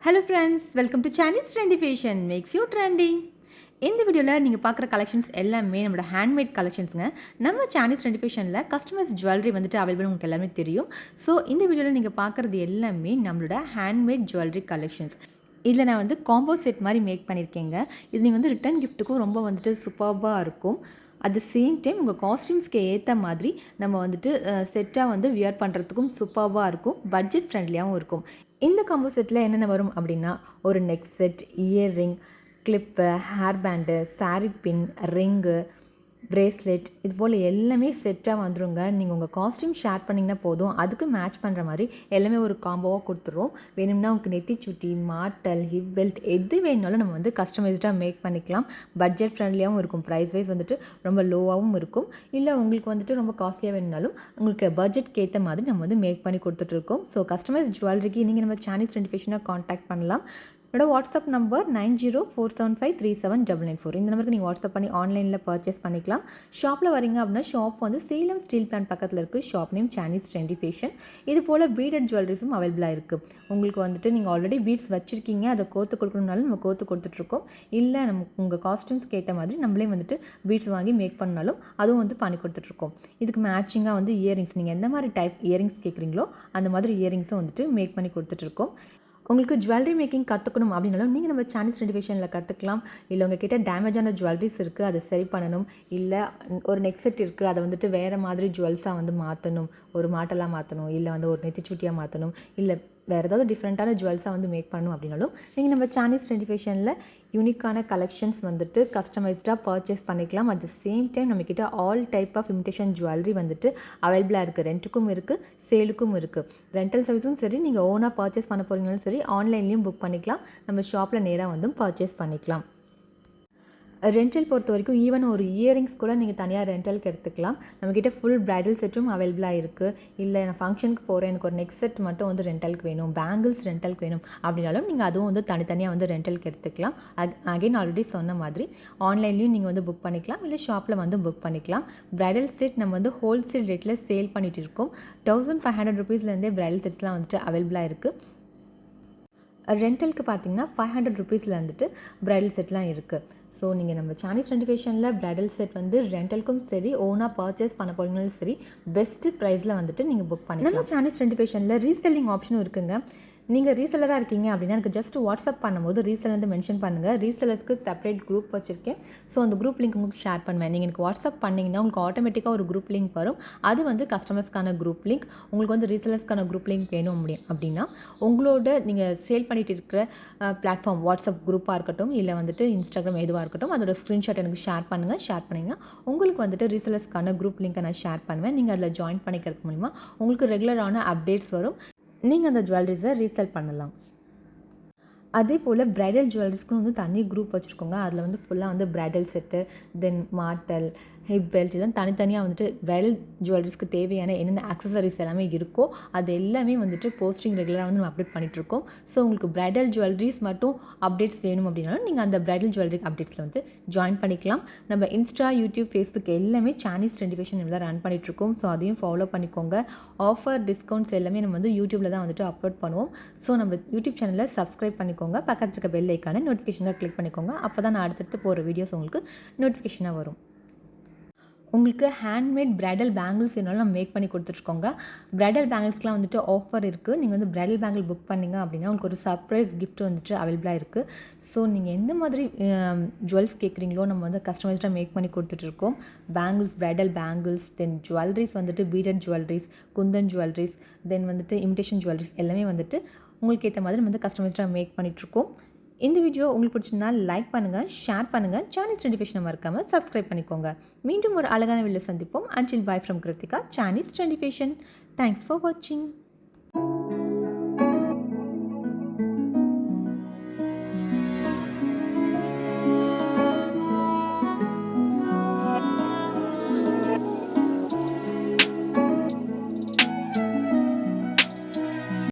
Hello friends, welcome to Chanish Trendy Fashion makes you trendy. இந்த வீடியோவில் நீங்கள் பார்க்குற கலெக்ஷன்ஸ் எல்லாமே நம்மளோட ஹேண்ட்மேட் கலெக்ஷன்ஸுங்க. நம்ம சானிஸ் ட்ரெண்டி ஃபேஷனில் கஸ்டமர்ஸ் ஜுவல்லரி வந்துட்டு அவைலபிள் உங்களுக்கு எல்லாமே தெரியும். ஸோ இந்த வீடியோவில் நீங்கள் பார்க்குறது எல்லாமே நம்மளோட ஹேண்ட்மேட் ஜுவல்லரி கலெக்ஷன்ஸ். இதில் நான் வந்து காம்போ செட் மாதிரி மேக் பண்ணியிருக்கேங்க. இது நீங்கள் வந்து ரிட்டன் கிஃப்ட்டுக்கும் ரொம்ப வந்துட்டு சூப்பர்பாக இருக்கும். அட் த சேம் டைம் உங்கள் காஸ்டியூம்ஸ்க்கு ஏற்ற மாதிரி நம்ம வந்துட்டு செட்டாக வந்து வியர் பண்ணுறதுக்கும் சூப்பர்பாக இருக்கும், பட்ஜெட் ஃப்ரெண்ட்லியாகவும் இருக்கும். இந்த காம்போ செட்டில் என்னென்ன வரும் அப்படின்னா, ஒரு neck set, earring, clip, hair band, sari pin, ring, bracelet, இது போல் எல்லாமே செட்டாக வந்துடுங்க. நீங்கள் உங்கள் காஸ்டியூம் ஷேர் பண்ணிங்கன்னா போதும், அதுக்கு மேட்ச் பண்ணுற மாதிரி எல்லாமே ஒரு காம்போவாக கொடுத்துருவோம். வேணும்னா உங்களுக்கு நெத்திச்சுட்டி, மாட்டல், ஹிப் பெல்ட் எது வேணுனாலும் நம்ம வந்து கஸ்டமைஸ்டாக மேக் பண்ணிக்கலாம். பட்ஜெட் ஃப்ரெண்ட்லியாகவும் இருக்கும், ப்ரைஸ் வைஸ் வந்துட்டு ரொம்ப லோவாகவும் இருக்கும். இல்லை உங்களுக்கு வந்துட்டு ரொம்ப காஸ்ட்லியாக வேணுனாலும் உங்களுக்கு பட்ஜெட்க்கு ஏற்ற மாதிரி நம்ம வந்து மேக் பண்ணி கொடுத்துட்ருக்கோம். ஸோ கஸ்டமைஸ் ஜுவல்லரிக்கு நீங்கள் நம்ம சானிஸ் ட்ரெண்டி ஃபேஷனை காண்டாக்ட் பண்ணலாம். என்னோட வாட்ஸ்அப் நம்பர் 9047537994. இந்த நம்பருக்கு நீங்கள் வாட்ஸ்அப் பண்ணி ஆன்லைனில் பர்ச்சேஸ் பண்ணிக்கலாம். ஷாப்பில் வரீங்க அப்படின்னா ஷாப் வந்து சேலம் ஸ்டீல் பிளான்ட் பக்கத்தில் இருக்குது. ஷாப் நேம் சானிஸ் ட்ரெண்டி ஃபேஷன். இது போல் பீடட் ஜுவல்லரிஸும் அவைலபிளாக இருக்குது. உங்களுக்கு வந்துட்டு நீங்கள் ஆல்ரெடி பீட்ஸ் வச்சுருக்கீங்க, அதை கோத்து கொடுக்கணுனாலும் நம்ம கோத்து கொடுத்துட்ருக்கோம். இல்லை நம்ம உங்கள் காஸ்டியூம்ஸ்க்கு ஏற்ற மாதிரி நம்மளே வந்துட்டு பீட்ஸ் வாங்கி மேக் பண்ணாலும் அதுவும் வந்து பண்ணி கொடுத்துட்ருக்கோம். இதுக்கு மேட்சிங்காக வந்து இயரிங்ஸ், நீங்கள் எந்த மாதிரி டைப் இயரிங்ஸ் கேட்குறீங்களோ அந்த மாதிரி இயரிங்ஸும் வந்துட்டு மேக் பண்ணி கொடுத்துட்ருக்கோம். உங்களுக்கு ஜுவல்லரி மேக்கிங் கற்றுக்கணும் அப்படின்னாலும் நீங்கள் நம்ம சானிஸ் ட்ரெண்டி ஃபேஷனில் கற்றுக்கலாம். இல்லை உங்ககிட்ட டேமேஜான ஜுவல்லரிஸ் இருக்குது, அதை சரி பண்ணணும். இல்லை ஒரு நெக் செட் இருக்குது, அதை வந்துட்டு வேறு மாதிரி ஜுவல்ஸாக வந்து மாற்றணும், ஒரு மாட்டலாக மாற்றணும், இல்லை வந்து ஒரு நெத்திச்சுட்டியாக மாற்றணும், இல்லை வேறு ஏதாவது டிஃப்ரெண்ட்டான ஜுவல்ஸாக வந்து மேக் பண்ணணும் அப்படின்னாலும் நீங்கள் நம்ம சானிஸ் ட்ரெண்டி ஃபேஷனில் யூனிக்கான கலெக்ஷன்ஸ் வந்துட்டு கஸ்டமைஸ்டாக பர்ச்சேஸ் பண்ணிக்கலாம். அட் த சேம் டைம் நம்மக்கிட்ட all type of imitation jewellery வந்துட்டு அவைலபிளாக இருக்குது. ரெண்ட்டுக்கும் இருக்குது, சேலுக்கும் இருக்குது. ரெண்டல் சர்வீஸும் சரி, நீங்கள் ஓனாக பர்ச்சேஸ் பண்ண போகிறீங்களும் சரி, ஆன்லைன்லேயும் புக் பண்ணிக்கலாம். நம்ம ஷாப்பில் நேராக வந்து பர்ச்சேஸ் பண்ணிக்கலாம். ரெண்டல் பொறுத்த வரைக்கும் ஈவன் ஒரு இயரிங்ஸ் கூட நீங்கள் தனியாக ரெண்டலுக்கு எடுத்துக்கலாம். நம்மக்கிட்ட ஃபுல் ப்ரைடல் செட்டும் அவைலபிளாக இருக்குது. இல்லை நான் ஃபங்க்ஷனுக்கு போகிறேன், எனக்கு ஒரு நெக் செட் மட்டும் வந்து ரெண்டலுக்கு வேணும், பேங்கிள்ஸ் ரெண்டலுக்கு வேணும் அப்படின்னாலும் நீங்கள் அதுவும் வந்து தனித்தனியாக வந்து ரெண்டலுக்கு எடுத்துக்கலாம். அகைன் ஆல்ரெடி சொன்ன மாதிரி ஆன்லைன்லேயும் நீங்கள் வந்து புக் பண்ணிக்கலாம், இல்லை ஷாப்பில் வந்து புக் பண்ணிக்கலாம். ப்ரைடல் செட் நம்ம வந்து ஹோல்சேல் ரேட்டில் சேல் பண்ணிகிட்டு இருக்கோம். 1500 ருபீஸ்லேருந்தே ப்ரைடல் செட்ஸ்லாம் வந்துட்டு அவைலபிளாக இருக்குது. ரெண்டலுக்கு பார்த்தீங்கன்னா 500 ருபீஸில் வந்துட்டு ப்ரைடல் செட்லாம் இருக்குது. ஸோ நீங்கள் நம்ம சானிஸ் ட்ரெண்டி ஃபேஷனில் ப்ரைடல் செட் வந்து ரெண்டலுக்கும் சரி, ஓனாக பர்ச்சேஸ் பண்ண போகிறீங்களும் சரி, பெஸ்ட்டு ப்ரைஸில் வந்துட்டு நீங்கள் புக் பண்ணிக்கலாம். நம்ம சானிஸ் ட்ரெண்டி ஃபேஷனில் ரீசெல்லிங் ஆப்ஷனும் இருக்குங்க. நீங்கள் ரீசெல்லராக இருக்கீங்க அப்படின்னா எனக்கு ஜஸ்ட் வாட்ஸ்அப் பண்ணும்போது ரீசெல்லர் மென்ஷன் பண்ணுங்கள். ரீசெல்லர்ஸ்க்கு செப்பரேட் குரூப் வச்சுருக்கேன். ஸோ அந்த குரூப் லிங்க் உங்களுக்கு ஷேர் பண்ணுவேன். நீங்கள் எனக்கு வாட்ஸ்அப் பண்ணிங்கன்னா உங்களுக்கு ஆட்டோமேட்டிக்காக ஒரு குரூப் லிங்க் வரும். அது வந்து கஸ்டமர்ஸ்க்கான குரூப் லிங்க். உங்களுக்கு வந்து ரீசெல்லர்ஸ்க்கான குரூப் லிங்க் வேணும் அப்படின்னா உங்களோட நீங்கள் சேல் பண்ணிகிட்டு இருக்கிற பிளாட்ஃபார்ம் வாட்ஸ்அப் குரூப்பாக இருக்கட்டும், இல்லை வந்துட்டு இன்ஸ்டாகிராம் எதுவாக இருக்கட்டும், அதோட ஸ்க்ரீன்ஷாட் எனக்கு ஷேர் பண்ணுங்கள். ஷேர் பண்ணிங்கன்னா உங்களுக்கு வந்துட்டு ரீசெல்லர்ஸ்க்கான குரூப் லிங்க்கை நான் ஷேர் பண்ணுவேன். நீங்கள் அதில் ஜாயின் பண்ணிக்கிறது மூலிமா உங்களுக்கு ரெகுலரான அப்டேட்ஸ் வரும். நீங்கள் அந்த ஜுவல்லரிஸை ரீசெல் பண்ணலாம். அதே போல் ப்ரைடல் ஜுவல்லரிஸ்க்கு வந்து தனி குரூப் வச்சுருக்கோங்க. அதில் வந்து ஃபுல்லாக வந்து ப்ரைடல் செட்டு, தென் மாட்டல், ஹிப் பெல்ட், இதெல்லாம் தனித்தனியாக வந்துட்டு ப்ரைடல் ஜுவல்லரிஸ்க்கு தேவையான என்னென்ன ஆக்சசரிஸ் எல்லாமே இருக்கோ அது எல்லாமே வந்துட்டு போஸ்டிங் ரெகுலராக வந்து நம்ம அப்டேட் பண்ணிகிட்ருக்கோம். ஸோ உங்களுக்கு ப்ரைடல் ஜுவல்லரிஸ் மட்டும் அப்டேட்ஸ் வேணும் அப்படின்னாலும் நீங்கள் அந்த ப்ரைடல் ஜுவல்லரி அப்டேட்ஸில் வந்து ஜாயின் பண்ணிக்கலாம். நம்ம இன்ஸ்டா, யூடியூப், ஃபேஸ்புக் எல்லாமே சானிஸ் ட்ரெண்டி ஃபேஷன் எல்லாம் ரன் பண்ணிகிட்ருக்கோம். ஸோ அதையும் ஃபாலோ பண்ணிக்கோங்க. ஆஃபர், டிஸ்கவுண்ட்ஸ் எல்லாமே நம்ம வந்து யூடியூப்பில் தான் வந்துட்டு அப்லோட் பண்ணுவோம். ஸோ நம்ம யூடியூப் சேனலில் சப்ஸ்கிரைப் பண்ணிக்கோங்க. பக்கத்தில் இருக்க பெல் ஐக்கான நோட்டிஃபிகேஷனாக கிளிக் பண்ணிக்கோங்க. அப்போ தான் நான் அடுத்தடுத்து போகிற வீடியோஸ் உங்களுக்கு நோட்டிஃபிகேஷனாக வரும். உங்களுக்கு ஹேண்ட்மேட் ப்ரைடல் பேங்கிள்ஸ் வேணாலும் நம்ம மேக் பண்ணி கொடுத்துட்ருக்கோங்க. ப்ரைடல் பேங்கிள்ஸ்லாம் வந்துட்டு ஆஃபர் இருக்குது. நீங்கள் வந்து ப்ரைடல் பேங்கிள் புக் பண்ணிங்க அப்படின்னா உங்களுக்கு ஒரு சர்ப்ரைஸ் கிஃப்ட் வந்துட்டு அவைலபிளாக இருக்குது. ஸோ நீங்கள் எந்த மாதிரி ஜுவல்ஸ் கேட்குறீங்களோ நம்ம வந்து கஸ்டமைஸ்டாக மேக் பண்ணி கொடுத்துட்ருக்கோம். பேங்கிள்ஸ், ப்ரைடல் பேங்கிள்ஸ், தென் ஜுவல்லரிஸ் வந்துட்டு பீடட் ஜுவல்லரிஸ், குந்தன் ஜுவல்லரிஸ், தென் வந்துட்டு இமிட்டேஷன் ஜுவல்லரிஸ் எல்லாமே வந்துட்டு உங்களுக்கு ஏற்ற மாதிரி நம்ம வந்து கஸ்டமைஸ்டாக மேக் பண்ணிகிட்ருக்கோம். இந்த வீடியோ உங்களுக்கு பிடிச்சிருந்தா லைக் பண்ணுங்கள், ஷேர் பண்ணுங்கள். சானிஸ் ட்ரெண்டி ஃபேஷனை மறக்காமல் சப்ஸ்கிரைப் பண்ணிக்கோங்க. மீண்டும் ஒரு அழகான வீடியோ சந்திப்போம். Until bye from Kritika, Chanish Trendy Fashion. Thanks for watching.